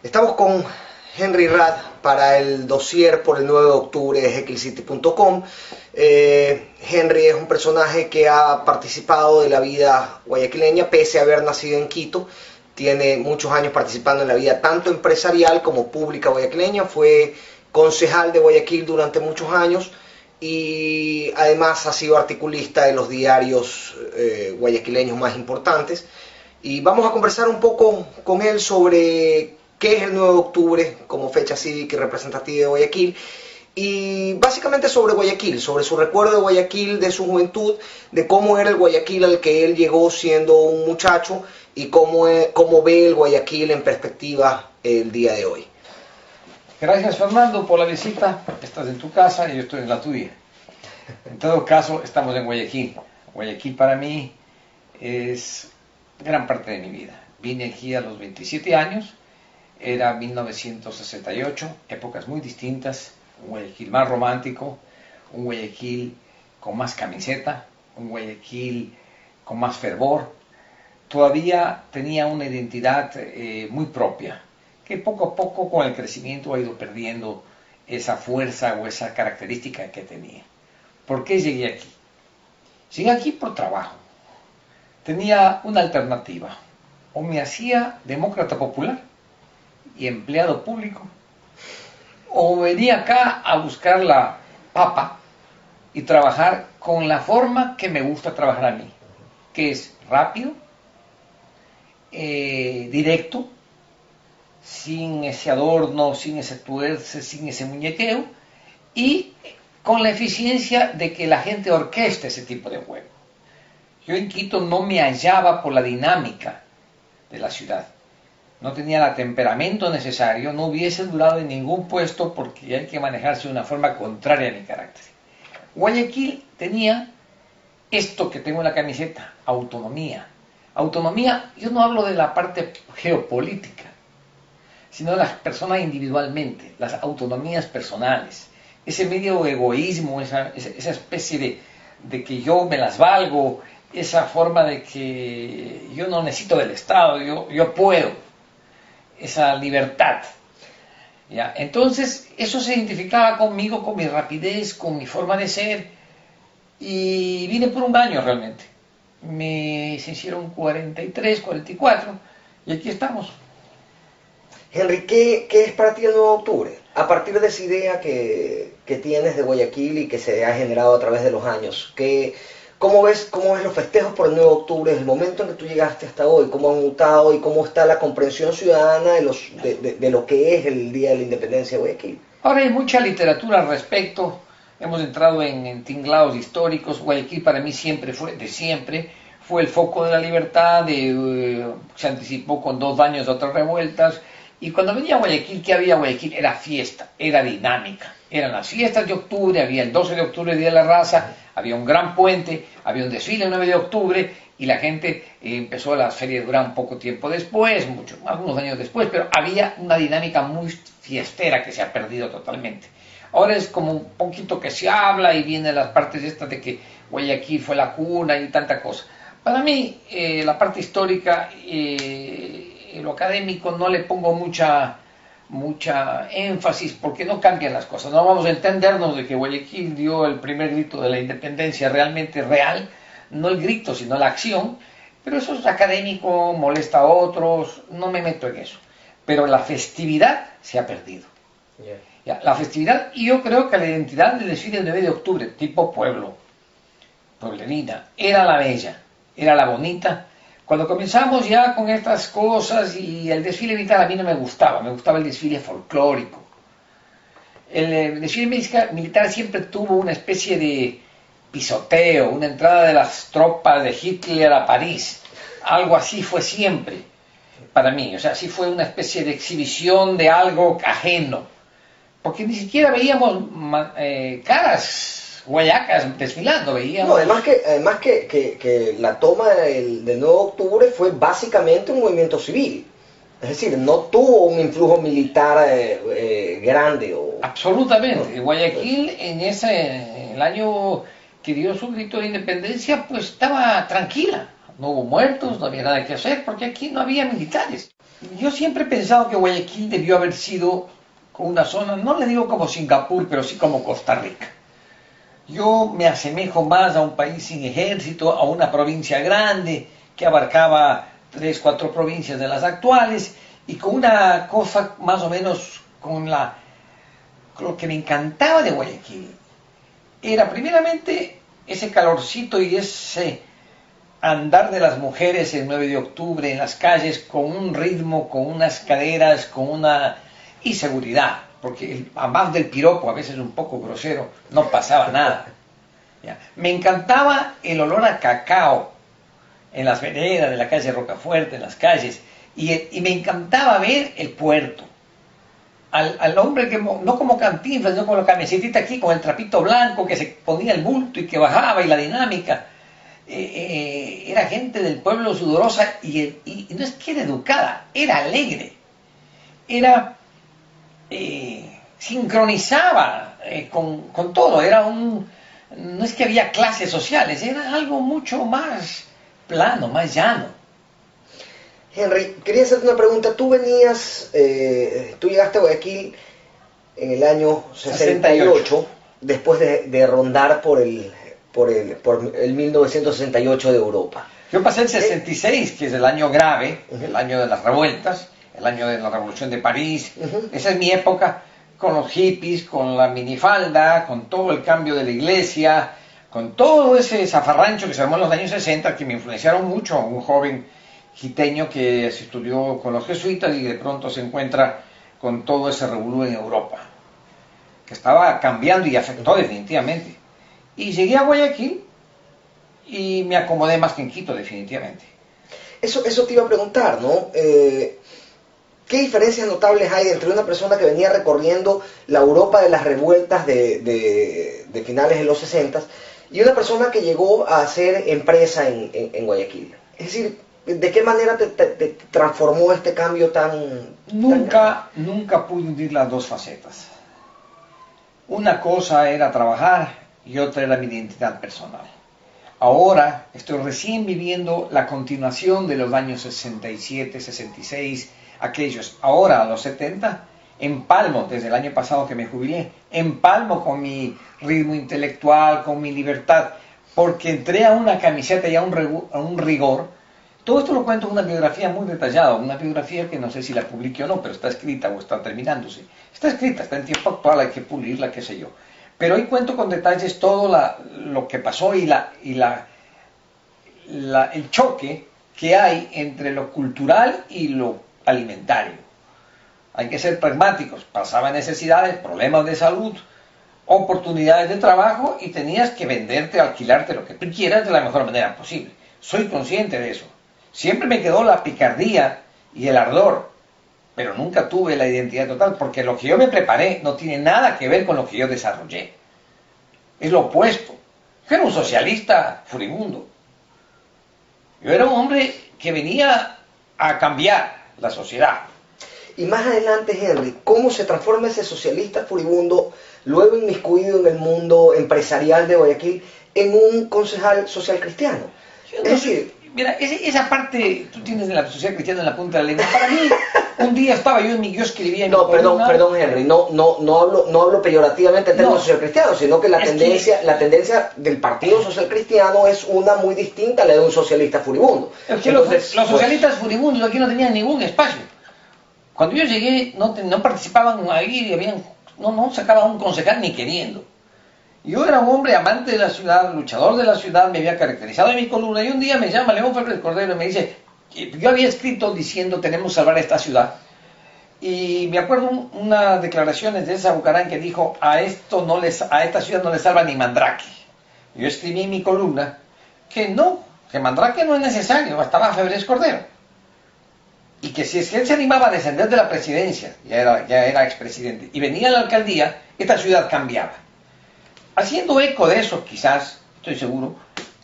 Estamos con Henry Radd para el dossier por el 9 de octubre de jekyllcity.com. Henry es un personaje que ha participado de la vida guayaquileña pese a haber nacido en Quito. Tiene muchos años participando en la vida tanto empresarial como pública guayaquileña. Fue concejal de Guayaquil durante muchos años y además ha sido articulista de los diarios guayaquileños más importantes. Y vamos a conversar un poco con él sobre qué es el 9 de octubre como fecha cívica y representativa de Guayaquil, y básicamente sobre Guayaquil, sobre su recuerdo de Guayaquil, de su juventud, de cómo era el Guayaquil al que él llegó siendo un muchacho y cómo ve el Guayaquil en perspectiva el día de hoy. Gracias, Fernando, por la visita. Estás en tu casa y yo estoy en la tuya. En todo caso, estamos en Guayaquil. Guayaquil para mí es gran parte de mi vida. Vine aquí a los 27 años, era 1968, épocas muy distintas, un Guayaquil más romántico, un Guayaquil con más camiseta, un Guayaquil con más fervor. Todavía tenía una identidad muy propia, que poco a poco con el crecimiento ha ido perdiendo esa fuerza o esa característica que tenía. ¿Por qué llegué aquí? Llegué aquí por trabajo. Tenía una alternativa: o me hacía demócrata popular y empleado público, o venía acá a buscar la papa y trabajar con la forma que me gusta trabajar a mí, que es rápido, directo, sin ese adorno, sin ese tuerce, sin ese muñequeo, y con la eficiencia de que la gente orqueste ese tipo de juego. Yo en Quito no me hallaba por la dinámica de la ciudad. No tenía el temperamento necesario, no hubiese durado en ningún puesto porque hay que manejarse de una forma contraria a mi carácter. Guayaquil tenía esto que tengo en la camiseta: autonomía. Autonomía, yo no hablo de la parte geopolítica, sino de las personas individualmente, las autonomías personales. Ese medio egoísmo, esa especie de que yo me las valgo, esa forma de que yo no necesito del Estado, yo puedo, esa libertad. ¿Ya? Entonces, eso se identificaba conmigo, con mi rapidez, con mi forma de ser, y vine por un año realmente. Se hicieron 43, 44, y aquí estamos. Henry, ¿qué es para ti el 9 de octubre? A partir de esa idea que tienes de Guayaquil y que se ha generado a través de los años, ¿cómo ves los festejos por el 9 de octubre desde el momento en que tú llegaste hasta hoy? ¿Cómo han mutado y cómo está la comprensión ciudadana de lo que es el Día de la Independencia de Guayaquil? Ahora hay mucha literatura al respecto, hemos entrado en tinglados históricos. Guayaquil para mí siempre fue el foco de la libertad, se anticipó con 2 años de otras revueltas. Y cuando venía a Guayaquil, ¿qué había? Guayaquil era fiesta, era dinámica. Eran las fiestas de octubre, había el 12 de octubre, Día de la Raza, había un gran puente, había un desfile el 9 de octubre, y la gente empezó a las ferias durar un poco tiempo después, algunos años después, pero había una dinámica muy fiestera que se ha perdido totalmente. Ahora es como un poquito que se habla y vienen las partes estas de que Guayaquil fue la cuna y tanta cosa. Para mí, la parte histórica, lo académico, no le pongo mucha énfasis porque no cambian las cosas. No vamos a entendernos de que Guayaquil dio el primer grito de la independencia realmente real, no el grito sino la acción, pero eso es académico, molesta a otros, no me meto en eso. Pero la festividad se ha perdido. Ya, la festividad, y yo creo que la identidad del desfile del 9 de octubre, tipo pueblerina, era la bella, era la bonita. Cuando comenzamos ya con estas cosas, y el desfile militar a mí no me gustaba el desfile folclórico. El desfile militar siempre tuvo una especie de pisoteo, una entrada de las tropas de Hitler a París, algo así fue siempre para mí. O sea, sí fue una especie de exhibición de algo ajeno, porque ni siquiera veíamos caras guayacas desfilando, veíamos. No, además que la toma del 9 de octubre fue básicamente un movimiento civil. Es decir, no tuvo un influjo militar grande. Absolutamente. Guayaquil en el año que dio su grito de independencia, pues estaba tranquila. No hubo muertos, no había nada que hacer, porque aquí no había militares. Yo siempre he pensado que Guayaquil debió haber sido una zona, no le digo como Singapur, pero sí como Costa Rica. Yo me asemejo más a un país sin ejército, a una provincia grande que abarcaba 3, 4 provincias de las actuales y con una cosa más o menos con lo que me encantaba de Guayaquil. Era primeramente ese calorcito y ese andar de las mujeres el 9 de octubre en las calles con un ritmo, con unas caderas, con una inseguridad, porque a más del piropo, a veces un poco grosero, no pasaba nada. ¿Ya? Me encantaba el olor a cacao en las veredas de la calle Rocafuerte, en las calles, y me encantaba ver el puerto. Al hombre que, no como Cantinflas, no con la camisetita aquí, con el trapito blanco, que se ponía el bulto y que bajaba y la dinámica. Era gente del pueblo sudorosa y no es que era educada, era alegre, era sincronizaba con todo, no es que había clases sociales, era algo mucho más plano, más llano. Henry, quería hacerte una pregunta. Tú llegaste a Guayaquil en el año 68, después de rondar por el 1968 de Europa. Yo pasé el 66, que es el año grave, el año de las revueltas, el año de la Revolución de París. Esa es mi época, con los hippies, con la minifalda, con todo el cambio de la iglesia, con todo ese zafarrancho que se armó en los años 60, que me influenciaron mucho. Un joven giteño que se estudió con los jesuitas y de pronto se encuentra con todo ese revolú en Europa, que estaba cambiando y afectó definitivamente. Y llegué a Guayaquil y me acomodé más que en Quito, definitivamente. Eso te iba a preguntar, ¿no? ¿Qué diferencias notables hay entre una persona que venía recorriendo la Europa de las revueltas de finales de los 60 y una persona que llegó a hacer empresa en Guayaquil? Es decir, ¿de qué manera te transformó este cambio tan... Nunca pude unir las dos facetas. Una cosa era trabajar y otra era mi identidad personal. Ahora estoy recién viviendo la continuación de los años 67, 66, aquellos. Ahora, a los 70, empalmo, desde el año pasado que me jubilé, empalmo con mi ritmo intelectual, con mi libertad, porque entré a una camiseta y a un rigor. Todo esto lo cuento en una biografía muy detallada, una biografía que no sé si la publique o no, pero está escrita o está terminándose. Está escrita, está en tiempo actual, hay que pulirla, qué sé yo. Pero hoy cuento con detalles todo lo que pasó y el choque que hay entre lo cultural y lo alimentario. Hay que ser pragmáticos, pasaba necesidades, problemas de salud, oportunidades de trabajo y tenías que venderte, alquilarte lo que tú quieras de la mejor manera posible. Soy consciente de eso. Siempre me quedó la picardía y el ardor, pero nunca tuve la identidad total, porque lo que yo me preparé no tiene nada que ver con lo que yo desarrollé. Es lo opuesto. Yo era un socialista furibundo. Yo era un hombre que venía a cambiar la sociedad. Y más adelante, Henry, ¿cómo se transforma ese socialista furibundo, luego inmiscuido en el mundo empresarial de Guayaquil, en un concejal social cristiano? Es decir, mira, esa parte tú tienes de la sociedad cristiana en la punta de la lengua. Para mí, un día estaba yo escribía en mi columna. Perdón, Henry, no hablo peyorativamente en términos social cristianos, sino que la tendencia del Partido Social Cristiano es una muy distinta a la de un socialista furibundo. Es que los socialistas furibundos aquí no tenían ningún espacio. Cuando yo llegué, no participaban ahí, no sacaban un concejal ni queriendo. Yo era un hombre amante de la ciudad, luchador de la ciudad, me había caracterizado en mi columna, y un día me llama León Febres Cordero y me dice, yo había escrito diciendo tenemos que salvar esta ciudad, y me acuerdo unas declaraciones de esa Bucarán que dijo, a esta ciudad no le salva ni Mandrake. Yo escribí en mi columna que Mandrake no es necesario, bastaba Febres Cordero, y que si es que él se animaba a descender de la presidencia, ya era expresidente, y venía a la alcaldía, esta ciudad cambiaba. Haciendo eco de eso, quizás, estoy seguro,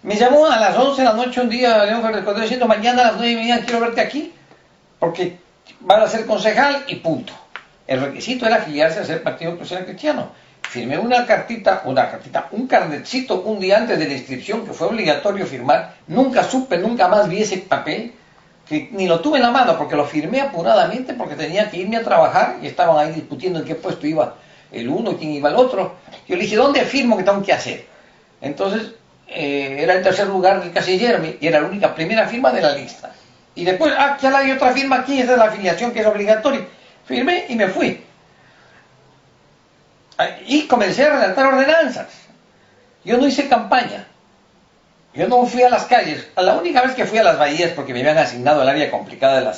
me llamó a las 11 de la noche un día León Fernández Cordero diciendo, mañana a las 9:30 quiero verte aquí, porque van a ser concejal y punto. El requisito era afiliarse a ser Partido Social Cristiano. Firmé un carnetcito un día antes de la inscripción, que fue obligatorio firmar. Nunca más vi ese papel, que ni lo tuve en la mano porque lo firmé apuradamente porque tenía que irme a trabajar y estaban ahí discutiendo en qué puesto iba el uno, quién iba el otro. Yo le dije, ¿dónde firmo que tengo que hacer? Entonces, era el tercer lugar del casillero y era la única primera firma de la lista. Y después, ya hay otra firma aquí, esa es la afiliación que es obligatoria. Firmé y me fui. Y comencé a redactar ordenanzas. Yo no hice campaña. Yo no fui a las calles. La única vez que fui a las bahías, porque me habían asignado el área complicada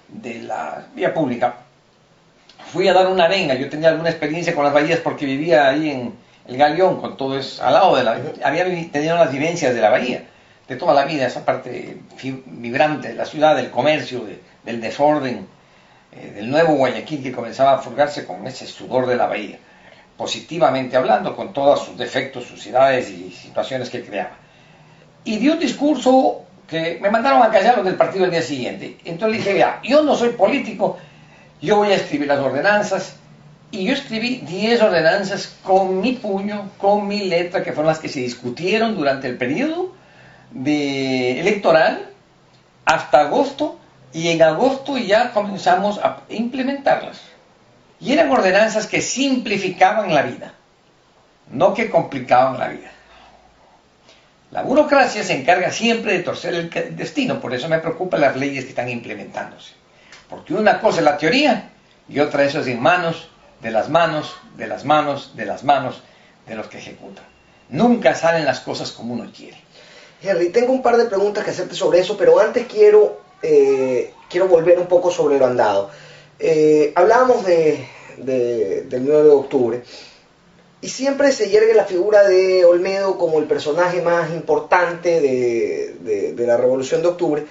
de la vía pública, fui a dar una arenga. Yo tenía alguna experiencia con las bahías porque vivía ahí en el Galeón, con todo eso, al lado de la... Había tenido las vivencias de la bahía, de toda la vida, esa parte vibrante de la ciudad, del comercio, del desorden, del nuevo Guayaquil que comenzaba a forjarse con ese sudor de la bahía, positivamente hablando, con todos sus defectos, suciedades y situaciones que creaba. Y dio un discurso que me mandaron a callar los del partido el día siguiente. Entonces le dije, vea, yo no soy político, yo voy a escribir las ordenanzas. Y yo escribí 10 ordenanzas con mi puño, con mi letra, que fueron las que se discutieron durante el periodo electoral hasta agosto, y en agosto ya comenzamos a implementarlas. Y eran ordenanzas que simplificaban la vida, no que complicaban la vida. La burocracia se encarga siempre de torcer el destino, por eso me preocupan las leyes que están implementándose. Porque una cosa es la teoría y otra eso es en manos de las manos, de las manos, de las manos de los que ejecutan. Nunca salen las cosas como uno quiere. Henry, tengo un par de preguntas que hacerte sobre eso, pero antes quiero volver un poco sobre lo andado. Hablábamos del 9 de octubre. Y siempre se yergue la figura de Olmedo como el personaje más importante de la Revolución de Octubre.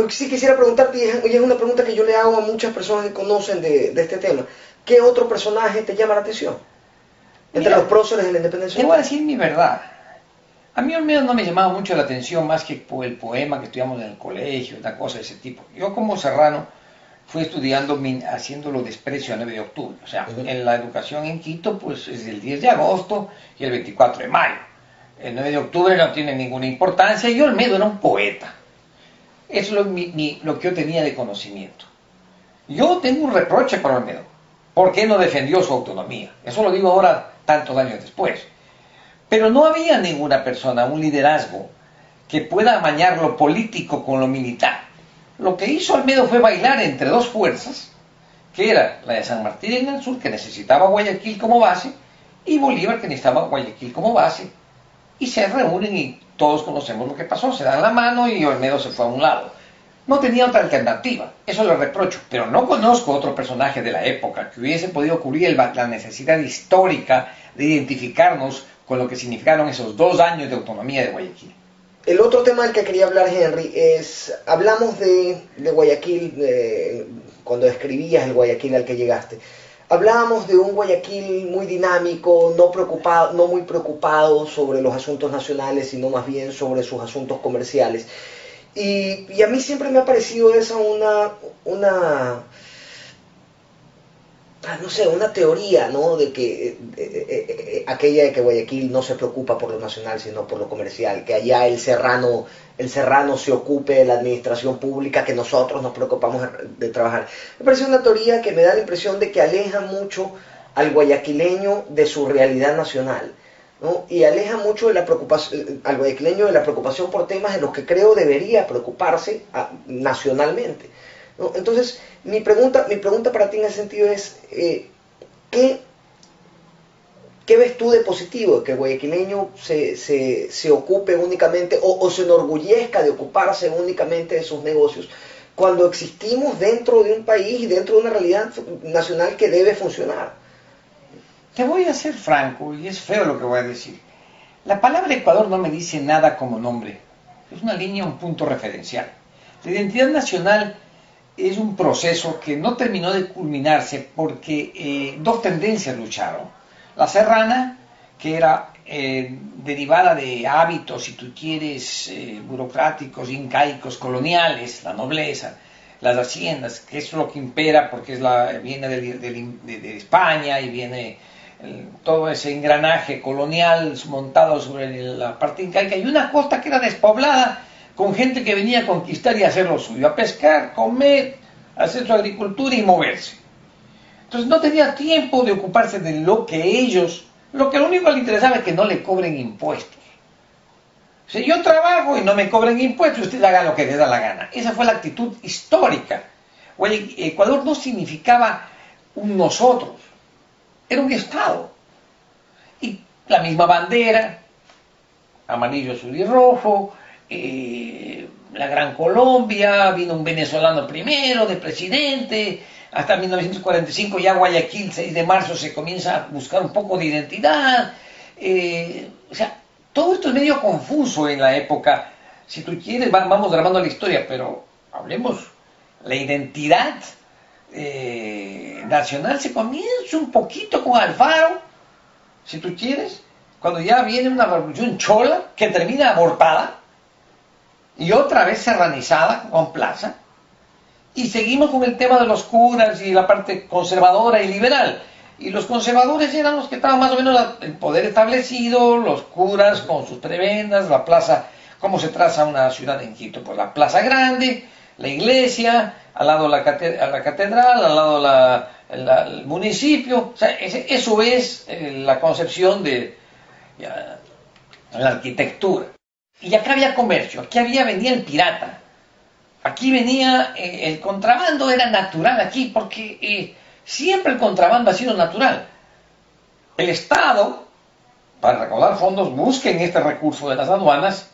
Sí quisiera preguntarte, y es una pregunta que yo le hago a muchas personas que conocen de este tema, ¿qué otro personaje te llama la atención entre los próceres de la independencia? Te voy a decir mi verdad. A mí Olmedo no me llamaba mucho la atención más que por el poema que estudiamos en el colegio, una cosa de ese tipo. Yo como serrano fui estudiando, haciéndolo desprecio a 9 de octubre. O sea, en la educación en Quito, pues es el 10 de agosto y el 24 de mayo. El 9 de octubre no tiene ninguna importancia y Olmedo era un poeta. Eso es lo que yo tenía de conocimiento. Yo tengo un reproche para Olmedo. ¿Por qué no defendió su autonomía? Eso lo digo ahora, tantos años después. Pero no había ninguna persona, un liderazgo, que pueda amañar lo político con lo militar. Lo que hizo Olmedo fue bailar entre dos fuerzas, que era la de San Martín en el sur, que necesitaba Guayaquil como base, y Bolívar, que necesitaba Guayaquil como base. Y se reúnen y todos conocemos lo que pasó, se dan la mano y Olmedo se fue a un lado. No tenía otra alternativa, eso lo reprocho, pero no conozco otro personaje de la época que hubiese podido cubrir la necesidad histórica de identificarnos con lo que significaron esos 2 años de autonomía de Guayaquil. El otro tema del que quería hablar, Henry, es, hablamos de Guayaquil, cuando describías el Guayaquil al que llegaste. Hablábamos de un Guayaquil muy dinámico, no muy preocupado sobre los asuntos nacionales, sino más bien sobre sus asuntos comerciales. Y a mí siempre me ha parecido esa una teoría, ¿no? De que aquella de que Guayaquil no se preocupa por lo nacional, sino por lo comercial, que allá el serrano se ocupe de la administración pública, que nosotros nos preocupamos de trabajar. Me parece una teoría que me da la impresión de que aleja mucho al guayaquileño de su realidad nacional, ¿no? Y aleja mucho de la preocupación, al guayaquileño de la preocupación por temas en los que creo debería preocuparse nacionalmente, ¿no? Entonces, mi pregunta para ti en ese sentido es, ¿qué ves tú de positivo de que el guayaquileño se ocupe únicamente o se enorgullezca de ocuparse únicamente de sus negocios, cuando existimos dentro de un país y dentro de una realidad nacional que debe funcionar? Te voy a ser franco, y es feo lo que voy a decir. La palabra Ecuador no me dice nada como nombre. Es una línea, un punto referencial. La identidad nacional es un proceso que no terminó de culminarse porque 2 tendencias lucharon. La serrana, que era derivada de hábitos, si tú quieres, burocráticos, incaicos, coloniales, la nobleza, las haciendas, que es lo que impera porque viene de España y viene todo ese engranaje colonial montado sobre la parte incaica, y una costa que era despoblada con gente que venía a conquistar y a hacer lo suyo, a pescar, comer, hacer su agricultura y moverse. Entonces no tenía tiempo de ocuparse de lo que ellos, lo único que le interesaba es que no le cobren impuestos. Si yo trabajo y no me cobren impuestos, usted haga lo que le da la gana. Esa fue la actitud histórica. Ecuador no significaba un nosotros, era un Estado. Y la misma bandera, amarillo, azul y rojo, la Gran Colombia, vino un venezolano primero de presidente, hasta 1945 ya Guayaquil, 6 de marzo, se comienza a buscar un poco de identidad. O sea, todo esto es medio confuso en la época. Si tú quieres, vamos grabando la historia, pero hablemos, la identidad nacional se comienza un poquito con Alfaro, si tú quieres, cuando ya viene una revolución chola que termina abortada y otra vez serranizada con Plaza, y seguimos con el tema de los curas y la parte conservadora y liberal. Y los conservadores eran los que estaban más o menos el poder establecido, los curas con sus prebendas, la plaza, cómo se traza una ciudad en Quito, pues la plaza grande, la iglesia, al lado la catedral, al lado el municipio. O sea, eso es la concepción de la arquitectura. Y acá había comercio, aquí venía el pirata, aquí venía el contrabando, era natural aquí, porque siempre el contrabando ha sido natural. El Estado, para recaudar fondos, busca en este recurso de las aduanas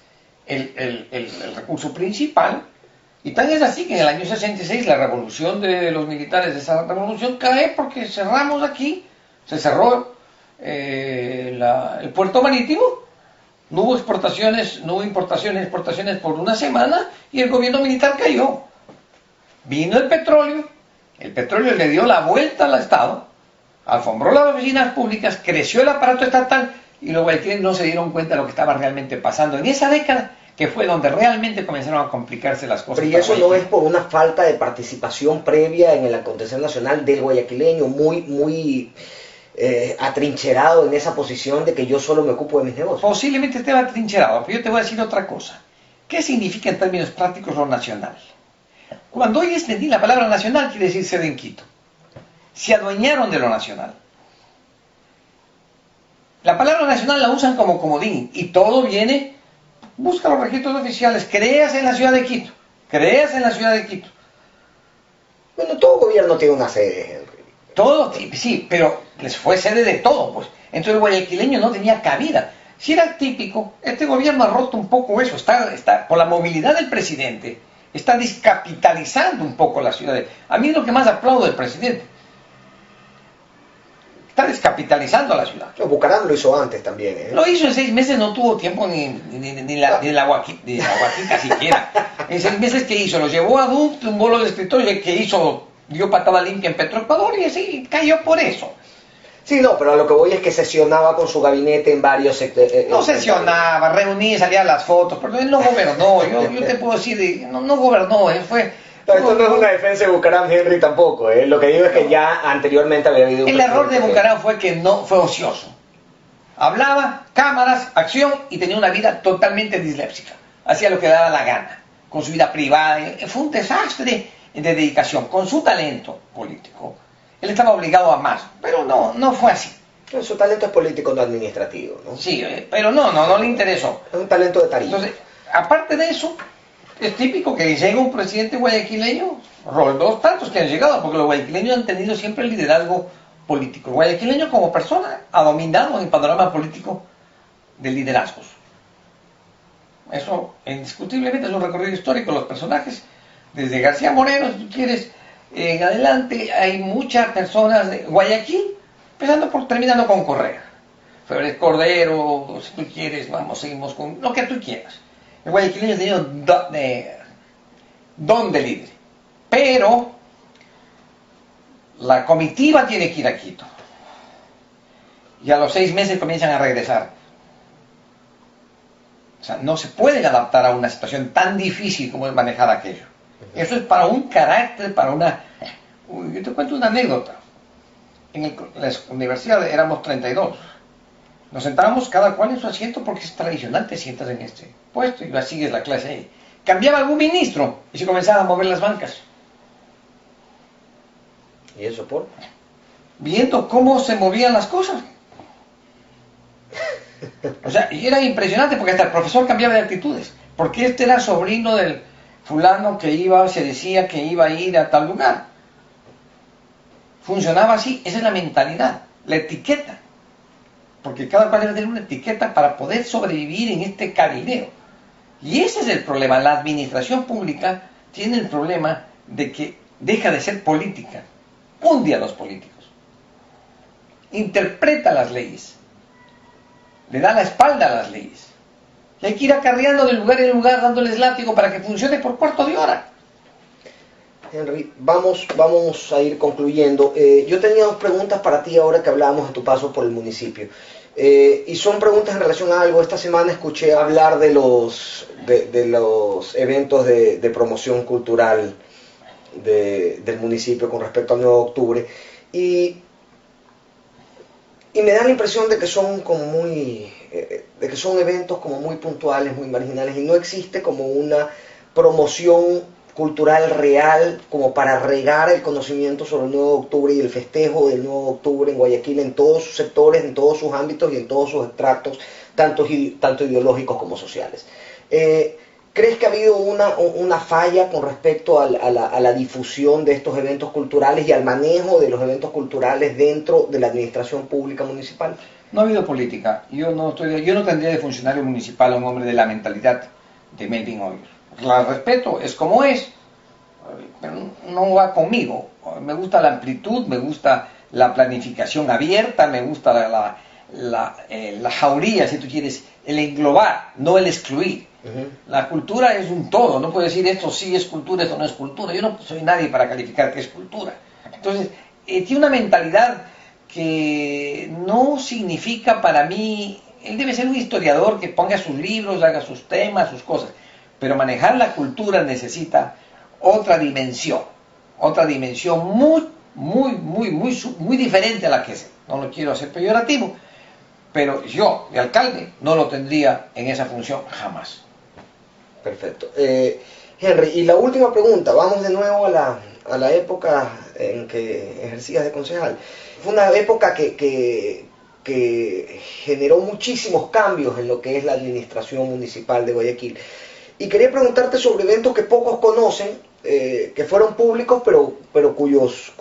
el recurso principal, y tan es así que en el año 66 la revolución de los militares de esa revolución cae porque cerramos aquí, se cerró el puerto marítimo, no hubo exportaciones, no hubo importaciones, exportaciones por una semana, y el gobierno militar cayó. Vino el petróleo le dio la vuelta al Estado, alfombró las oficinas públicas, creció el aparato estatal, y los guayaquileños no se dieron cuenta de lo que estaba realmente pasando en esa década, que fue donde realmente comenzaron a complicarse las cosas. Pero y eso no es por una falta de participación previa en el acontecer nacional del guayaquileño, muy atrincherado en esa posición de que yo solo me ocupo de mis negocios. Posiblemente esté atrincherado, pero yo te voy a decir otra cosa. ¿Qué significa en términos prácticos lo nacional? Cuando hoy entendí la palabra nacional, quiere decir sede en Quito. Se adueñaron de lo nacional. La palabra nacional la usan como comodín y todo viene, busca los registros oficiales, creas en la ciudad de Quito, creas en la ciudad de Quito. Bueno, todo gobierno tiene una sede, Henry. Todo, sí, pero les fue sede de todo, pues. Entonces el guayaquileño no tenía cabida. Si era típico, este gobierno ha roto un poco eso, está por la movilidad del presidente, está descapitalizando un poco la ciudad. A mí es lo que más aplaudo del presidente. Está descapitalizando la ciudad. No, Bucaram lo hizo antes también, ¿eh? Lo hizo en 6 meses, no tuvo tiempo ni la guaquita siquiera. En 6 meses, ¿qué hizo? Lo llevó a DUF, tumbó los escritorios, que hizo, dio patada limpia en Petroecuador y así cayó por eso. Sí, no, pero a lo que voy es que sesionaba con su gabinete en varios sectores. No sesionaba, reunía, salía las fotos, pero él no gobernó. Yo te puedo decir, no gobernó, él fue... Pero esto no es una defensa de Bucaram, Henry, tampoco. Lo que digo es que ya anteriormente había habido... El error de Bucaram fue que no fue ocioso. Hablaba, cámaras, acción, y tenía una vida totalmente disléxica. Hacía lo que le daba la gana, con su vida privada. Fue un desastre de dedicación, con su talento político. Él estaba obligado a más, pero no fue así. Su talento es político, no administrativo, ¿no? Sí, pero no le interesó. Es un talento de tarima. Entonces, aparte de eso, es típico que llega un presidente guayaquileño, dos tantos que han llegado, porque los guayaquileños han tenido siempre el liderazgo político. El guayaquileño como persona ha dominado el panorama político de liderazgos. Eso indiscutiblemente es un recorrido histórico. Los personajes, desde García Moreno, si tú quieres, en adelante hay muchas personas de Guayaquil, terminando con Correa. Febres Cordero, si tú quieres, seguimos con lo que tú quieras. El guayaquileño ha tenido don de líder, pero la comitiva tiene que ir a Quito y a los 6 meses comienzan a regresar. O sea, no se pueden adaptar a una situación tan difícil como es manejar aquello. Eso es para un carácter, yo te cuento una anécdota. En la universidad éramos 32. Nos sentábamos cada cual en su asiento porque es tradicional, te sientas en este puesto y sigues la clase ahí. cambiaba algún ministro y se comenzaban a mover las bancas. ¿Y eso por? Viendo cómo se movían las cosas. O sea, y era impresionante porque hasta el profesor cambiaba de actitudes. Porque este era sobrino del fulano que iba, se decía que iba a ir a tal lugar. Funcionaba así, esa es la mentalidad, la etiqueta. Porque cada cual debe tener una etiqueta para poder sobrevivir en este cabildeo. Y ese es el problema. La administración pública tiene el problema de que deja de ser política. Hunde a los políticos. Interpreta las leyes. Le da la espalda a las leyes. Y hay que ir acarreando de lugar en lugar dándoles látigo para que funcione por cuarto de hora. Henry, vamos a ir concluyendo. Yo tenía dos preguntas para ti ahora que hablábamos de tu paso por el municipio. Y son preguntas en relación a algo. Esta semana escuché hablar de los eventos de promoción cultural del municipio con respecto al 9 de octubre. Y me da la impresión de que son como de que son eventos como muy puntuales, muy marginales, y no existe como una promoción cultural real como para regar el conocimiento sobre el 9 de octubre y el festejo del 9 de octubre en Guayaquil en todos sus sectores, en todos sus ámbitos y en todos sus estratos, tanto ideológicos como sociales. ¿Crees que ha habido una falla con respecto a la difusión de estos eventos culturales y al manejo de los eventos culturales dentro de la administración pública municipal? No ha habido política. Yo no tendría de funcionario municipal a un hombre de la mentalidad de Melvin Hoyos. La respeto, es como es, pero no va conmigo. Me gusta la amplitud, me gusta la planificación abierta, me gusta la jauría, si tú quieres, el englobar, no el excluir. La cultura es un todo, no puedo decir esto sí es cultura, esto no es cultura. Yo no soy nadie para calificar qué es cultura. Entonces, tiene una mentalidad que no significa para mí, él debe ser un historiador que ponga sus libros, haga sus temas, sus cosas, pero manejar la cultura necesita otra dimensión muy diferente a la que es. No lo quiero hacer peyorativo, pero yo, de alcalde, no lo tendría en esa función jamás. Perfecto. Henry, y la última pregunta, vamos de nuevo a la época en que ejercías de concejal. Fue una época que generó muchísimos cambios en lo que es la administración municipal de Guayaquil. Y quería preguntarte sobre eventos que pocos conocen, que fueron públicos, pero cuyos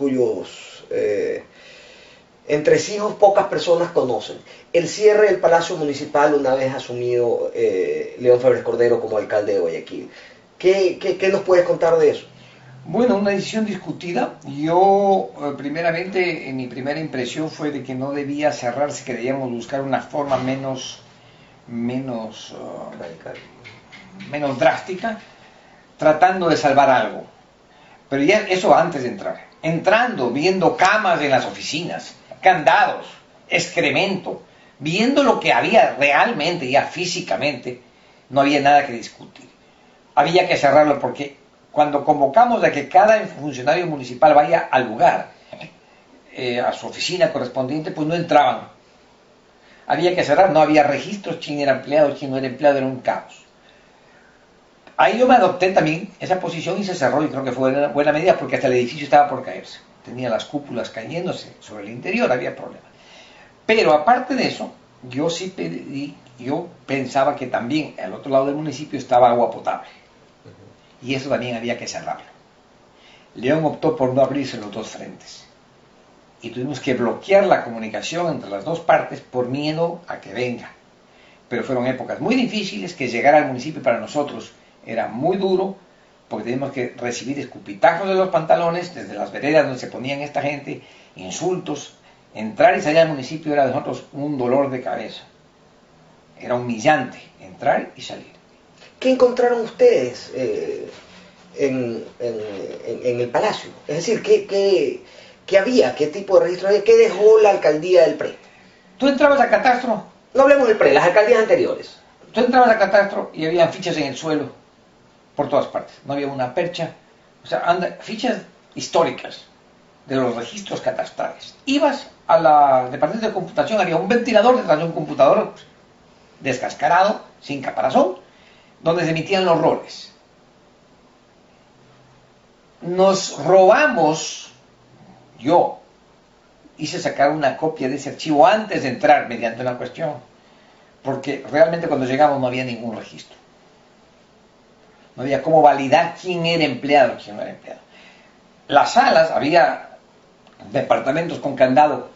entresijos pocas personas conocen. El cierre del Palacio Municipal una vez asumido León Febres Cordero como alcalde de Guayaquil. ¿Qué nos puedes contar de eso? Bueno, una decisión discutida. Yo, primeramente, mi primera impresión fue de que no debía cerrarse, que debíamos buscar una forma menos drástica, tratando de salvar algo. Pero ya eso antes de entrar. Entrando, viendo camas en las oficinas, candados, excremento, viendo lo que había realmente, ya físicamente, no había nada que discutir. Había que cerrarlo porque cuando convocamos a que cada funcionario municipal vaya al lugar, a su oficina correspondiente, pues no entraban. Había que cerrar, no había registros, quién era empleado, quién no era empleado, era un caos. Ahí yo me adopté también esa posición y se cerró, y creo que fue una buena medida porque hasta el edificio estaba por caerse. Tenía las cúpulas cayéndose sobre el interior, había problemas. Pero aparte de eso, yo pensaba que también al otro lado del municipio estaba agua potable. Y eso también había que cerrarlo. León optó por no abrirse los dos frentes. Y tuvimos que bloquear la comunicación entre las dos partes por miedo a que venga. Pero fueron épocas muy difíciles, que llegar al municipio para nosotros era muy duro, porque teníamos que recibir escupitajos de los pantalones desde las veredas donde se ponían esta gente, insultos. Entrar y salir al municipio era de nosotros un dolor de cabeza. Era humillante entrar y salir. ¿Qué encontraron ustedes en el palacio? Es decir, ¿qué había? ¿Qué tipo de registro había? ¿Qué dejó la alcaldía del PRE? Tú entrabas a catastro. No hablemos del PRE, las alcaldías anteriores. Tú entrabas a catastro y había fichas en el suelo por todas partes. No había una percha. O sea, fichas históricas de los registros catastrales. Ibas al departamento de computación, había un ventilador detrás de un computador descascarado, sin caparazón, donde se emitían los roles. nos robamos, yo hice sacar una copia de ese archivo antes de entrar mediante una cuestión, porque realmente cuando llegamos no había ningún registro. No había cómo validar quién era empleado y quién no era empleado. Las salas, había departamentos con candado.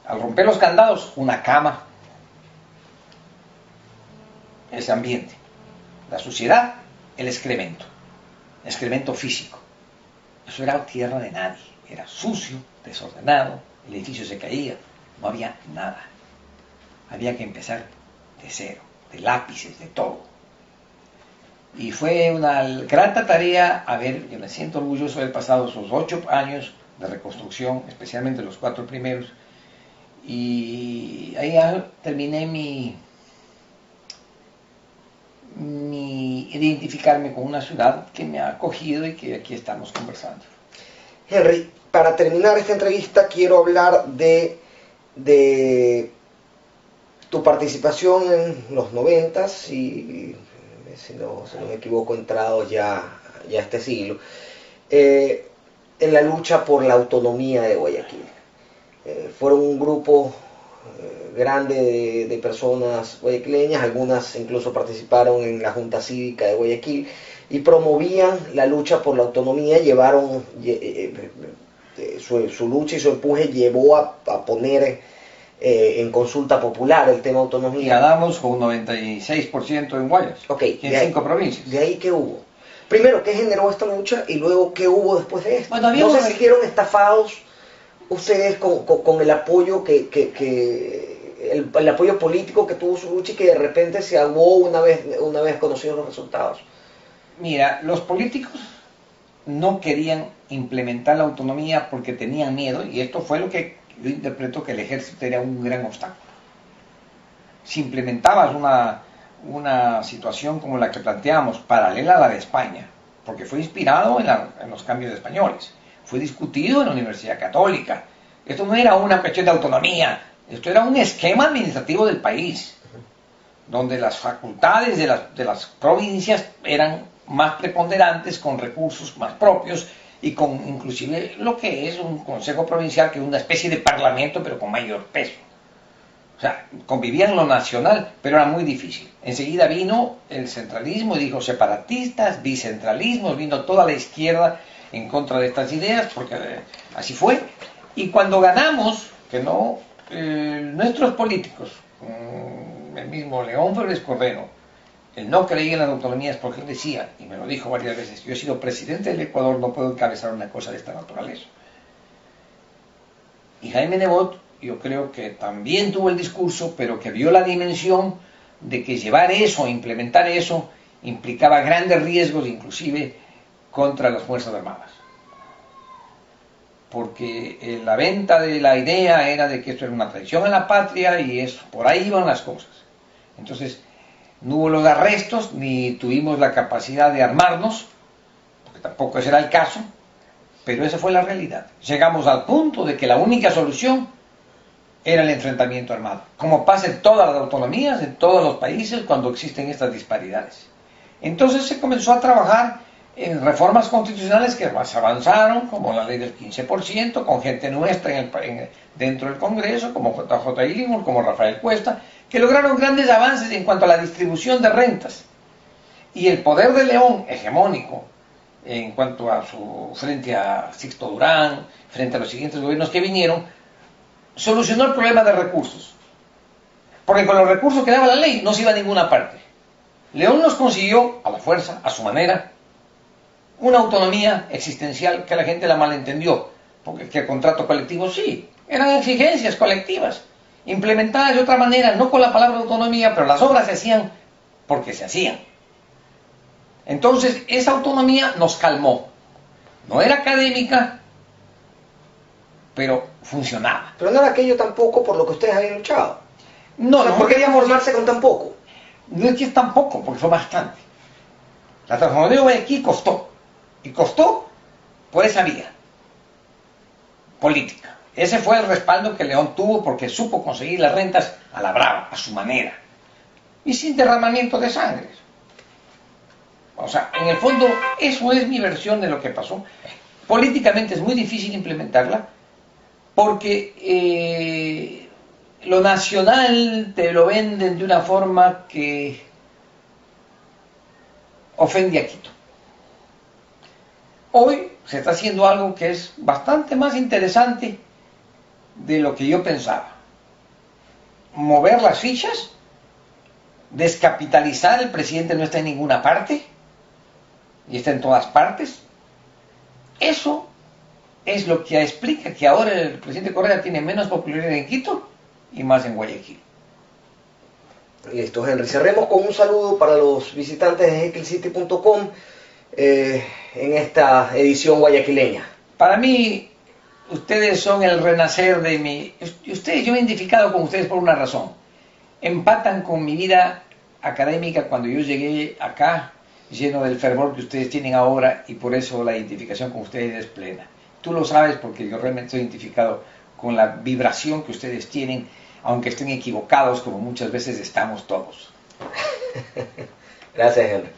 Al romper los candados, una cama. Ese ambiente. La suciedad, el excremento físico. Eso era tierra de nadie. Era sucio, desordenado, el edificio se caía, no había nada. Había que empezar de cero, de lápices, de todo. Y fue una grata tarea, yo me siento orgulloso de haber pasado esos 8 años de reconstrucción, especialmente los 4 primeros, y ahí ya terminé mi identificarme con una ciudad que me ha acogido y que aquí estamos conversando. Henry, para terminar esta entrevista quiero hablar de tu participación en los 90s y si no me equivoco entrado ya a este siglo, en la lucha por la autonomía de Guayaquil. Fueron un grupo grande de personas guayaquileñas, algunas incluso participaron en la Junta Cívica de Guayaquil y promovían la lucha por la autonomía, llevaron su lucha y su empuje llevó a poner en consulta popular el tema autonomía. Y ganamos con un 96% en Guayas, en 5 provincias. ¿De ahí qué hubo? Primero, ¿qué generó esta lucha? Y luego, ¿qué hubo después de esto? Bueno, no se sintieron estafados ustedes con el apoyo el apoyo político que tuvo su lucha y que de repente se ahogó una vez conocidos los resultados. Mira, los políticos no querían implementar la autonomía porque tenían miedo, y esto fue lo que yo interpreto que el ejército era un gran obstáculo. Si implementabas una situación como la que planteamos, paralela a la de España, porque fue inspirado en los cambios españoles, fue discutido en la Universidad Católica, esto no era una cuestión de autonomía, esto era un esquema administrativo del país, donde las facultades de las provincias eran más preponderantes, con recursos más propios y con inclusive lo que es un consejo provincial, que es una especie de parlamento pero con mayor peso. O sea, convivían lo nacional, pero era muy difícil. Enseguida vino el centralismo y dijo separatistas, bicentralismo, vino toda la izquierda en contra de estas ideas, porque así fue. Y cuando ganamos, que no, nuestros políticos, el mismo León Febres Cordero, él no creía en las autonomías porque él decía, y me lo dijo varias veces, yo he sido presidente del Ecuador, no puedo encabezar una cosa de esta naturaleza. Y Jaime Nebot, yo creo que también tuvo el discurso, pero que vio la dimensión de que llevar eso, implementar eso, implicaba grandes riesgos, inclusive contra las Fuerzas Armadas. Porque la venta de la idea era de que esto era una traición a la patria y eso, por ahí iban las cosas. Entonces, no hubo los arrestos, ni tuvimos la capacidad de armarnos, porque tampoco ese era el caso, pero esa fue la realidad. Llegamos al punto de que la única solución era el enfrentamiento armado, como pasa en todas las autonomías, en todos los países, cuando existen estas disparidades. Entonces se comenzó a trabajar en reformas constitucionales que más avanzaron, como la ley del 15%, con gente nuestra dentro del Congreso, como JJ Illimur, como Rafael Cuesta, que lograron grandes avances en cuanto a la distribución de rentas. Y el poder de León, hegemónico, en cuanto a frente a Sixto Durán, frente a los siguientes gobiernos que vinieron, solucionó el problema de recursos. Porque con los recursos que daba la ley no se iba a ninguna parte. León nos consiguió, a la fuerza, a su manera, una autonomía existencial que la gente la malentendió, porque que el contrato colectivo sí, eran exigencias colectivas, implementadas de otra manera, no con la palabra autonomía, pero las obras se hacían porque se hacían. Entonces, esa autonomía nos calmó. No era académica, pero funcionaba. Pero no era aquello tampoco por lo que ustedes habían luchado. No, o sea, ¿por qué querían formarse con tan poco? No es que es tan poco, porque fue bastante. La transformación de Guayaquil costó. Y costó por esa vía política. Ese fue el respaldo que León tuvo, porque supo conseguir las rentas a la brava, a su manera. Y sin derramamiento de sangre. O sea, en el fondo, eso es mi versión de lo que pasó. Políticamente es muy difícil implementarla porque lo nacional te lo venden de una forma que ofende a Quito. Hoy se está haciendo algo que es bastante más interesante de lo que yo pensaba. Mover las fichas, descapitalizar, el presidente no está en ninguna parte y está en todas partes. Eso es lo que explica que ahora el presidente Correa tiene menos popularidad en Quito y más en Guayaquil. Listo, Henry. Cerremos con un saludo para los visitantes de jekyllcity.com en esta edición guayaquileña. Para mí, ustedes son el renacer de mi... Ustedes, yo me he identificado con ustedes por una razón. Empatan con mi vida académica cuando yo llegué acá, lleno del fervor que ustedes tienen ahora, y por eso la identificación con ustedes es plena. Tú lo sabes porque yo realmente estoy identificado con la vibración que ustedes tienen, aunque estén equivocados como muchas veces estamos todos. Gracias, Henry.